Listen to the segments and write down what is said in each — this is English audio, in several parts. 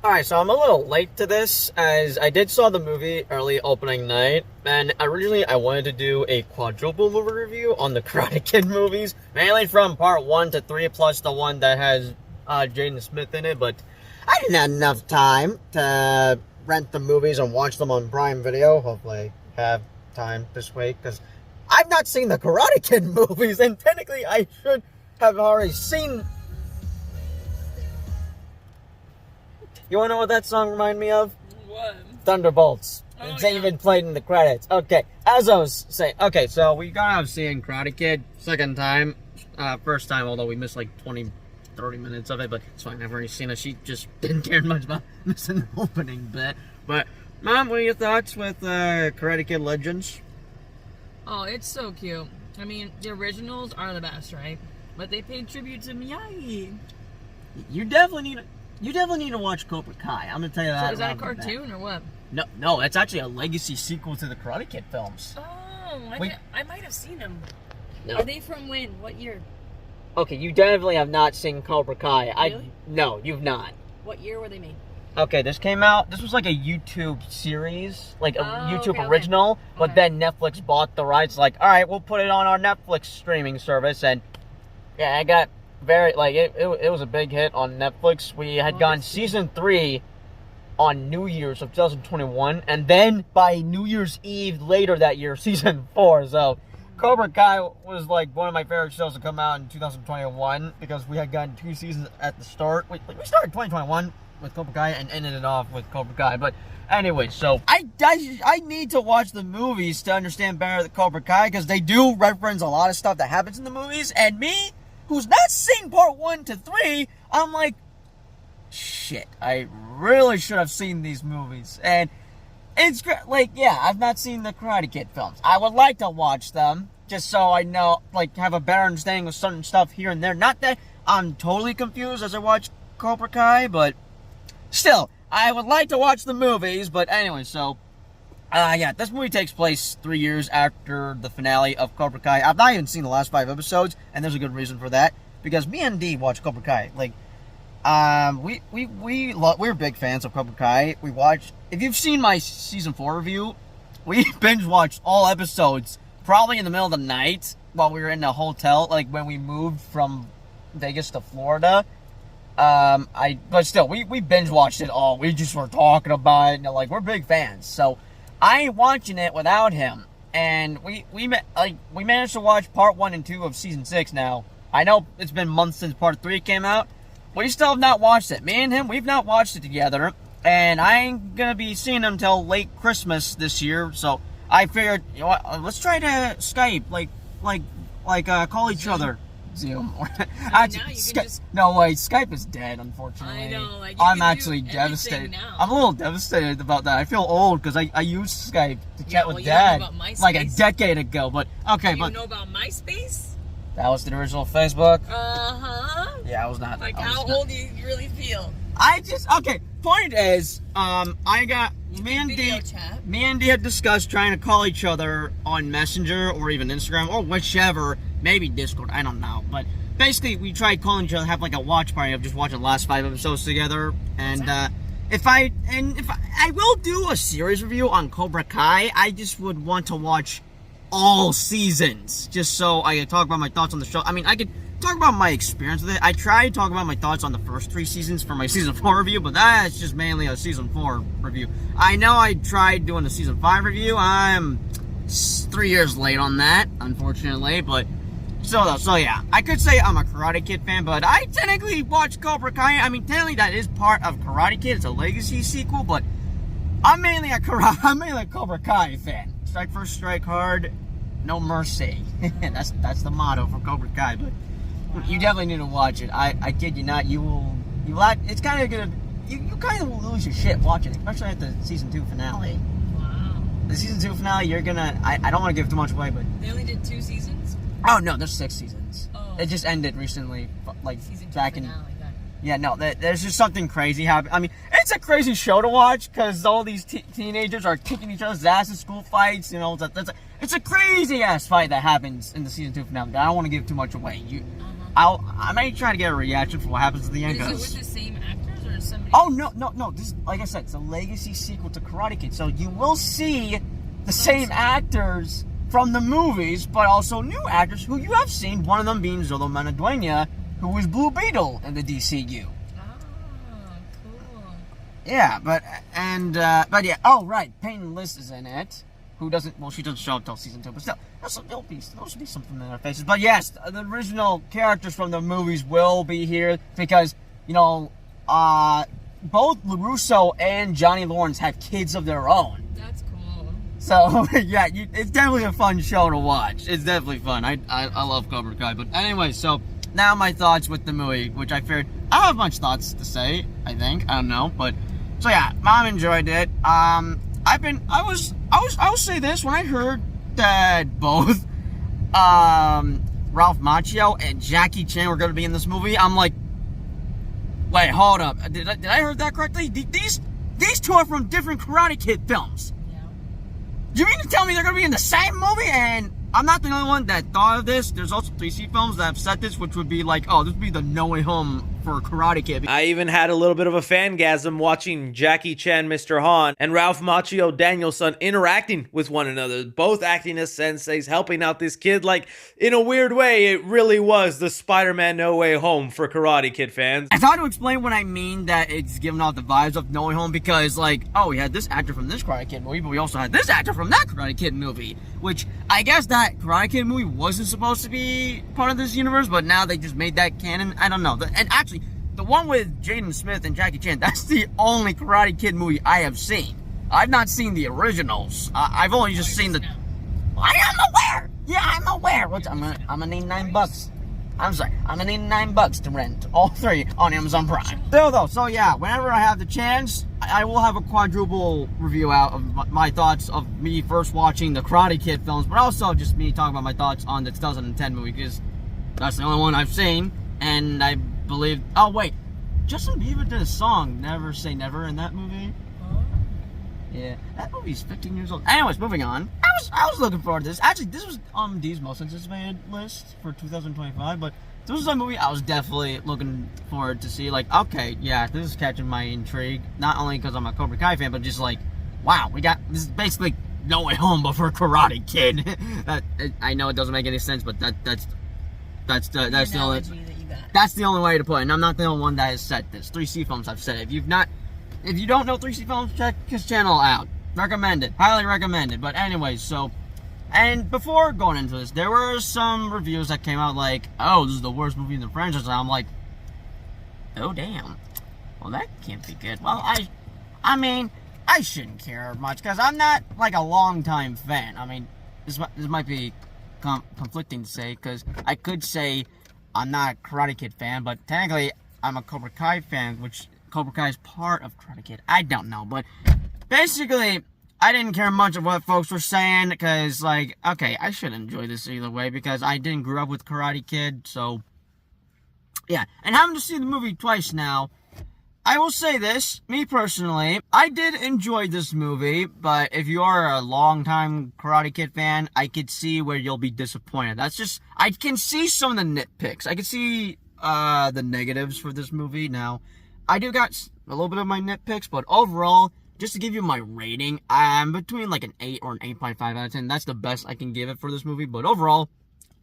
Alright, so I'm a little late to this, as I did saw the movie early opening night, and originally I wanted to do a quadruple movie review on the Karate Kid movies, mainly from part 1 to 3, plus the one that has Jaden Smith in it, but I didn't have enough time to rent the movies and watch them on Prime Video. Hopefully I have time this week, because I've not seen the Karate Kid movies, and technically I should have already seen. You wanna know what that song reminded me of? What? Thunderbolts. Oh, It's yeah. even played in the credits. Okay, as I was saying, okay, so we got out of seeing Karate Kid second time. First time, although we missed like 20, 30 minutes of it, but it's fine. I've already seen it. She just didn't care much about missing the opening bit. But, Mom, what are your thoughts with Karate Kid Legends? Oh, it's so cute. I mean, the originals are the best, right? But they paid tribute to Miyagi. You definitely need to watch Cobra Kai. I'm gonna tell you that. So is that a right off the bat. cartoon or what? No, it's actually a legacy sequel to the Karate Kid films. Oh, I might have seen them. No. Are they from when? What year? Okay, you definitely have not seen Cobra Kai. Really? No, you've not. What year were they made? Okay, this was like a YouTube series, like a YouTube okay. original, but Okay. then Netflix bought the rights, like, alright, we'll put it on our Netflix streaming service, and yeah, I got it was a big hit on Netflix. We had gotten season 3 on New Year's of 2021, and then by New Year's Eve later that year, season 4, so Cobra Kai was like one of my favorite shows to come out in 2021, because we had gotten 2 seasons at the start. We started 2021 with Cobra Kai and ended it off with Cobra Kai, but anyway, so I need to watch the movies to understand better the Cobra Kai, because they do reference a lot of stuff that happens in the movies, and me, who's not seen part 1 to 3, I'm like, shit, I really should have seen these movies. And it's great. Like, yeah, I've not seen the Karate Kid films. I would like to watch them, just so I know, like, have a better understanding of certain stuff here and there. Not that I'm totally confused as I watch Cobra Kai, but still, I would like to watch the movies. But anyway, so yeah, this movie takes place 3 years after the finale of Cobra Kai. I've not even seen the last 5 episodes, and there's a good reason for that, because me and Dee watch Cobra Kai. Like, we're big fans of Cobra Kai. We watched, if you've seen my season 4 review, we binge watched all episodes probably in the middle of the night while we were in a hotel, like when we moved from Vegas to Florida. But still, we binge watched it all. We just were talking about it, and like, we're big fans. So I ain't watching it without him. And we managed to watch part 1 and 2 of season 6 now. I know it's been months since part 3 came out. We still have not watched it. Me and him, we've not watched it together. And I ain't gonna be seeing him till late Christmas this year. So I figured, you know what, let's try to Skype, call each other. Zoom. now you can just... No, wait, Skype is dead, unfortunately. I know, like, I'm actually devastated. Now. I'm a little devastated about that. I feel old because I used Skype to chat with you Dad don't know about MySpace? like a decade ago. But okay, You but know about MySpace? that was the original Facebook. Uh-huh. Yeah, I was not. Like, I was how not. old do you really feel? Okay, point is, I got, me and Video chat. Dee had discussed trying to call each other on Messenger or even Instagram or whichever, maybe Discord, I don't know. But basically, we tried calling each other, have like a watch party of just watching the last 5 episodes together. And if I will do a series review on Cobra Kai, I just would want to watch all seasons, just so I could talk about my thoughts on the show. I mean, I could talk about my experience with it. I tried to talk about my thoughts on the first 3 seasons for my season 4 review, but that's just mainly a season 4 review. I know I tried doing the season 5 review. I'm 3 years late on that, unfortunately, but still though. So yeah, I could say I'm a Karate Kid fan, but I technically watch Cobra Kai. I mean, technically that is part of Karate Kid. It's a legacy sequel, but I'm mainly a Cobra Kai fan. Strike first, strike hard, no mercy. that's the motto for Cobra Kai. But you definitely need to watch it. I kid you not. It's kind of gonna. You kind of will lose your shit watching it, especially at the season 2 finale. Wow. The season 2 finale, you're gonna. I don't want to give too much away, but They only did 2 seasons? oh no, there's 6 seasons. Oh. It just ended recently, like Season 2 back in. finale, got it. Yeah, no, there's just something crazy happening. I mean, it's a crazy show to watch because all these teenagers are kicking each other's ass in school fights. You know, it's a crazy ass fight that happens in the season 2 finale. I don't want to give too much away. I might try to get a reaction for what happens at the end. Is it with the same actors or somebody. Oh, no. This is, like I said, it's a legacy sequel to Karate Kid. So you will see the same actors from the movies, but also new actors who you have seen. One of them being Zolo Manaduena, who was Blue Beetle in the DCU. Cool. Yeah, but yeah. Oh, right. Peyton List is in it. Who doesn't? Well, she doesn't show up till season 2, but still, there'll be something in their faces. But yes, the original characters from the movies will be here because both LaRusso and Johnny Lawrence have kids of their own. That's cool. So yeah, it's definitely a fun show to watch. It's definitely fun. I love Cobra Kai. But anyway, so now my thoughts with the movie, which I figured I don't have much thoughts to say. I don't know, but so yeah, Mom enjoyed it. I will say this, when I heard that both Ralph Macchio and Jackie Chan were going to be in this movie, I'm like, wait, hold up. Did I heard that correctly? These two are from different Karate Kid films. Yeah. You mean to tell me they're going to be in the same movie? And I'm not the only one that thought of this. There's also 3C films that have said this, which would be like, oh, this would be the No Way Home for Karate Kid. I even had a little bit of a fangasm watching Jackie Chan, Mr. Han, and Ralph Macchio, Daniel's son, interacting with one another, both acting as senseis, helping out this kid. Like, in a weird way, it really was the Spider-Man No Way Home for Karate Kid fans. It's hard to explain what I mean that it's giving off the vibes of No Way Home because, like, oh, we had this actor from this Karate Kid movie, but we also had this actor from that Karate Kid movie, which I guess that Karate Kid movie wasn't supposed to be part of this universe, but now they just made that canon. I don't know. And actually, the one with Jaden Smith and Jackie Chan, that's the only Karate Kid movie I have seen. I've not seen the originals. I've only just seen the... I am aware! Yeah, I'm aware! I'm gonna need $9. I'm sorry. I'm gonna need $9 to rent all three on Amazon Prime. Still though, so yeah, whenever I have the chance, I will have a quadruple review out of my thoughts of me first watching the Karate Kid films, but also just me talking about my thoughts on the 2010 movie, because that's the only one I've seen, and I believe... Oh, wait. Justin Bieber did a song, Never Say Never, in that movie. Yeah, that movie's 15 years old. Anyways, moving on. I was looking forward to this. Actually, this was on D's most anticipated list for 2025, but this was a movie I was definitely looking forward to see. Like, okay, yeah, this is catching my intrigue. Not only because I'm a Cobra Kai fan, but just like, wow, this is basically No Way Home but for Karate Kid. I know it doesn't make any sense, but that's the only... That's the only way to put it, and I'm not the only one that has said this. 3C Films have said it. If you don't know 3C Films, check his channel out. Recommended. Highly recommended. But anyways, so... And before going into this, there were some reviews that came out like, oh, this is the worst movie in the franchise. And I'm like, oh, damn. Well, that can't be good. Well, I mean, I shouldn't care much, because I'm not, like, a long-time fan. I mean, this might be conflicting to say, because I could say I'm not a Karate Kid fan, but technically I'm a Cobra Kai fan, which Cobra Kai is part of Karate Kid. I don't know, but basically, I didn't care much of what folks were saying, because, like, okay, I should enjoy this either way, because I didn't grow up with Karate Kid, so, yeah. And having to see the movie twice now, I will say this, me personally, I did enjoy this movie, but if you are a long-time Karate Kid fan, I could see where you'll be disappointed. That's just, I can see some of the nitpicks. I can see the negatives for this movie. Now, I do got a little bit of my nitpicks, but overall, just to give you my rating, I'm between like an 8 or an 8.5 out of 10. That's the best I can give it for this movie, but overall,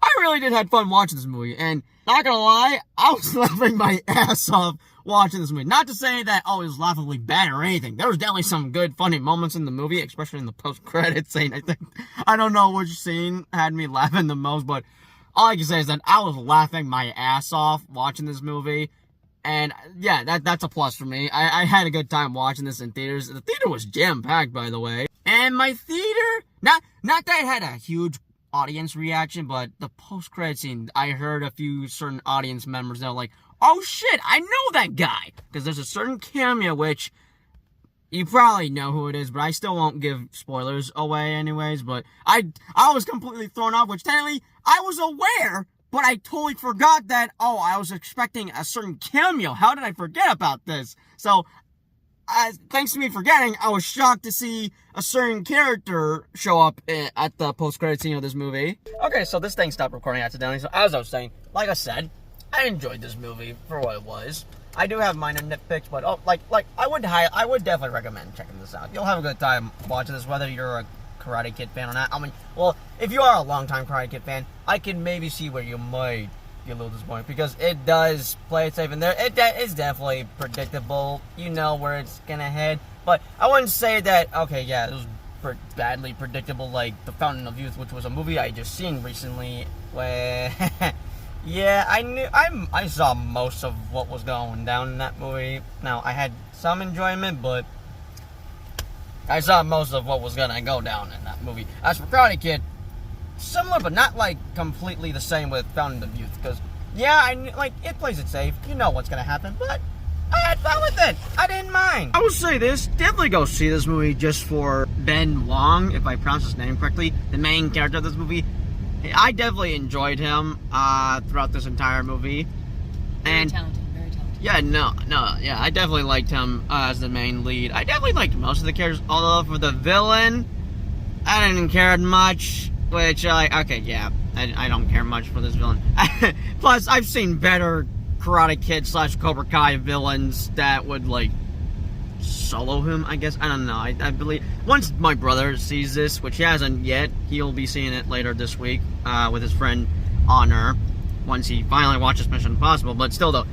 I really did have fun watching this movie, and not gonna lie, I was laughing my ass off watching this movie. Not to say that, oh, it was laughably bad or anything. There was definitely some good, funny moments in the movie, especially in the post-credits scene. I don't know which scene had me laughing the most, but all I can say is that I was laughing my ass off watching this movie. And yeah, that's a plus for me. I had a good time watching this in theaters. The theater was jam-packed, by the way. And my theater, not that it had a huge audience reaction, but the post-credit scene, I heard a few certain audience members that were like, oh shit, I know that guy! Because there's a certain cameo, which you probably know who it is, but I still won't give spoilers away anyways, but I was completely thrown off, which technically, I was aware, but I totally forgot that, oh, I was expecting a certain cameo. How did I forget about this? So, thanks to me forgetting, I was shocked to see a certain character show up at the post-credit scene of this movie. Okay, so this thing stopped recording accidentally, so as I was saying, like I said, I enjoyed this movie for what it was. I do have minor nitpicks, but I would definitely recommend checking this out. You'll have a good time watching this, whether you're a Karate Kid fan or not. I mean, well, if you are a longtime Karate Kid fan, I can maybe see where you might be a little disappointed, because it does play it safe in there. It is definitely predictable. You know where it's gonna head, but I wouldn't say that. Okay, yeah, it was badly predictable, like The Fountain of Youth, which was a movie I just seen recently. Where, yeah, I saw most of what was going down in that movie. Now, I had some enjoyment, but I saw most of what was gonna go down in that movie. As for Karate Kid, similar, but not like completely the same with Fountain of Youth, because yeah, it plays it safe. You know what's gonna happen, but I had fun with it. I didn't mind. I will say this, definitely go see this movie just for Ben Wong, if I pronounce his name correctly, the main character of this movie. I definitely enjoyed him throughout this entire movie. And Very talented. yeah, I definitely liked him as the main lead. I definitely liked most of the characters, although for the villain, I didn't care much, which, okay, yeah, I don't care much for this villain. Plus, I've seen better Karate Kid / Cobra Kai villains that would, like, solo him, I guess. I don't know. I believe once my brother sees this, which he hasn't yet, he'll be seeing it later this week with his friend Honor, once he finally watches Mission Impossible. But still, though,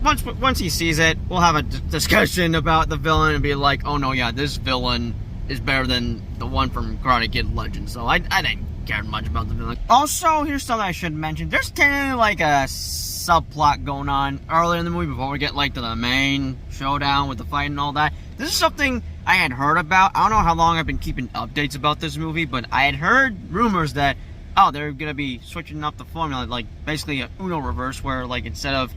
once he sees it, we'll have a discussion about the villain and be like, oh no, yeah, this villain is better than the one from Karate Kid Legend. So I didn't care much about the villain. Also, here's something I should mention. There's kind of like a subplot going on earlier in the movie before we get like to the main showdown with the fight and all that. This is something I had heard about. I don't know how long I've been keeping updates about this movie, but I had heard rumors that, oh, they're gonna be switching up the formula, like basically a Uno reverse, where like instead of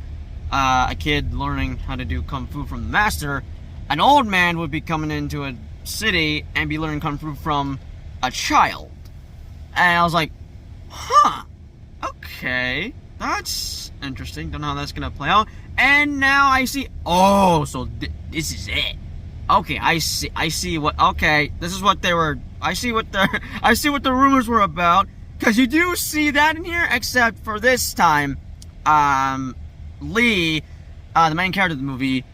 a kid learning how to do kung fu from the master, an old man would be coming into a city and be learning kung fu from a child. And I was like, huh, okay, that's interesting. Don't know how that's gonna play out. And now I see, oh, so this is it. Okay, I see what, okay, this is what they were, I see what the rumors were about. Because you do see that in here, except for this time, Lee, the main character of the movie,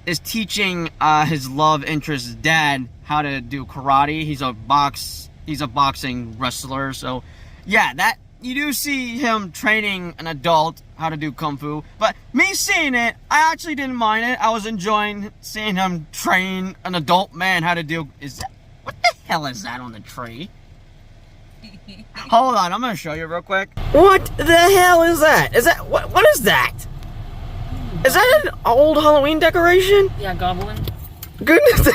is teaching his love interest's dad how to do karate. He's a boxing wrestler, so yeah, that you do see him training an adult how to do kung fu. But me seeing it, I actually didn't mind it. I was enjoying seeing him train an adult man how to do. What the hell is that on the tree? Hold on, I'm gonna show you real quick. What the hell is that? What is that? Is that an old Halloween decoration? Yeah, goblin. Goodness.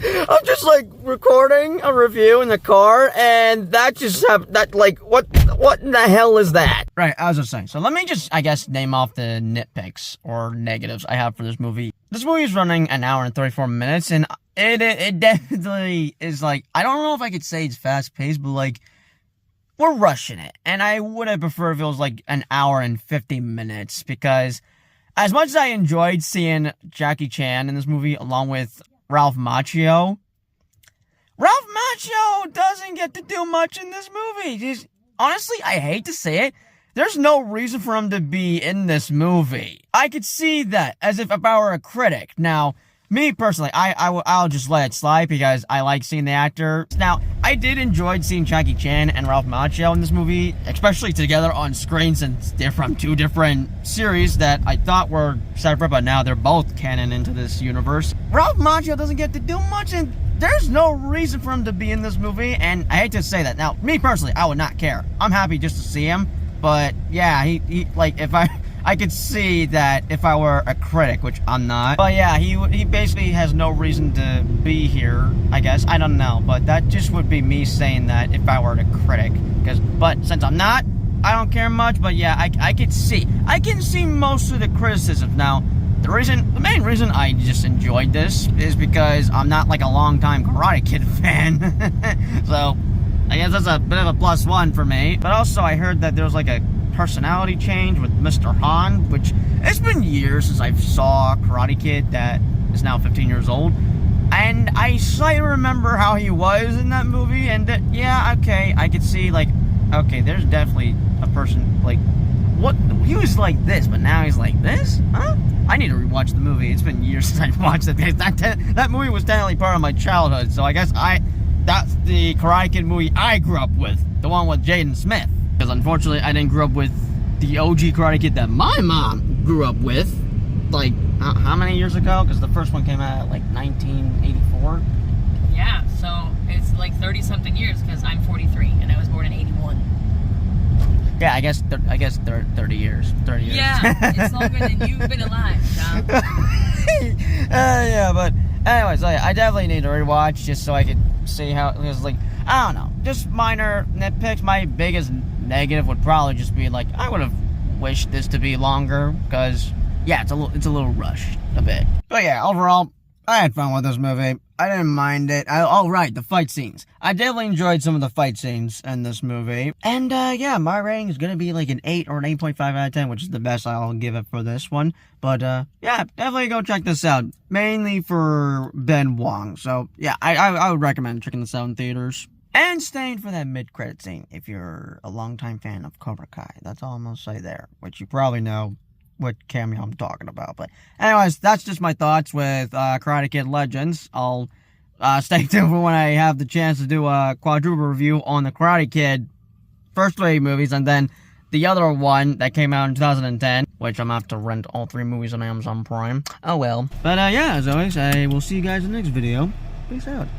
I'm just like recording a review in the car, and that just happened. That, like, what in the hell is that? Right, as I was saying. So let me just, I guess, name off the nitpicks or negatives I have for this movie. This movie is running an hour and 34 minutes, and it definitely is like, I don't know if I could say it's fast paced, but like, we're rushing it. And I would have preferred if it was like an hour and 50 minutes, because as much as I enjoyed seeing Jackie Chan in this movie along with Ralph Macchio doesn't get to do much in this movie. Honestly, I hate to say it, there's no reason for him to be in this movie. I could see that as if I were a critic. Now, me personally, I'll just let it slide because I like seeing the actor. Now, I did enjoy seeing Jackie Chan and Ralph Macchio in this movie, especially together on screen, since they're from two different series that I thought were separate, but now they're both canon into this universe. Ralph Macchio doesn't get to do much, and there's no reason for him to be in this movie, and I hate to say that. Now, me personally, I would not care. I'm happy just to see him, but yeah, he like, if I could see that if I were a critic, which I'm not. But yeah, he basically has no reason to be here, I guess. I don't know, but that just would be me saying that if I were a critic. But since I'm not, I don't care much. But yeah, I can see most of the criticisms. Now, the main reason I just enjoyed this is because I'm not like a longtime Karate Kid fan. So I guess that's a bit of a +1 for me. But also, I heard that there was like a personality change with Mr. Han, which it's been years since I saw Karate Kid that is now 15 years old, and I slightly remember how he was in that movie, and yeah, okay, I could see, like, okay, there's definitely a person, like, what, he was like this, but now he's like this? Huh? I need to rewatch the movie. It's been years since I watched it. That movie was technically part of my childhood, so I guess that's the Karate Kid movie I grew up with. The one with Jaden Smith. Because unfortunately, I didn't grow up with the OG Karate Kid that my mom grew up with. Like, how many years ago? Because the first one came out like 1984. Yeah, so it's like 30-something years because I'm 43 and I was born in 81. Yeah, I guess 30 years. 30 years. Yeah, it's longer than you've been alive, Tom. Yeah, but anyways, I definitely need to rewatch just so I could see how it was. Like, I don't know, just minor nitpicks. My biggest negative would probably just be like, I would have wished this to be longer because yeah, it's a little rushed a bit. But yeah, overall, I had fun with this movie. I didn't mind it. Right, the fight scenes. I definitely enjoyed some of the fight scenes in this movie. And yeah, my rating is going to be like an 8 or an 8.5 out of 10, which is the best I'll give it for this one. But yeah, definitely go check this out. Mainly for Ben Wong. So yeah, I would recommend checking this out in theaters. And staying for that mid-credit scene if you're a longtime fan of Cobra Kai. That's all I'm going to say there, which you probably know what cameo I'm talking about. But anyways, that's just my thoughts with Karate Kid Legends. I'll stay tuned for when I have the chance to do a quadruple review on the Karate Kid first 3 movies, and then the other one that came out in 2010, which I'm going to have to rent all 3 movies on Amazon Prime. Oh well. But yeah, as always, I will see you guys in the next video. Peace out.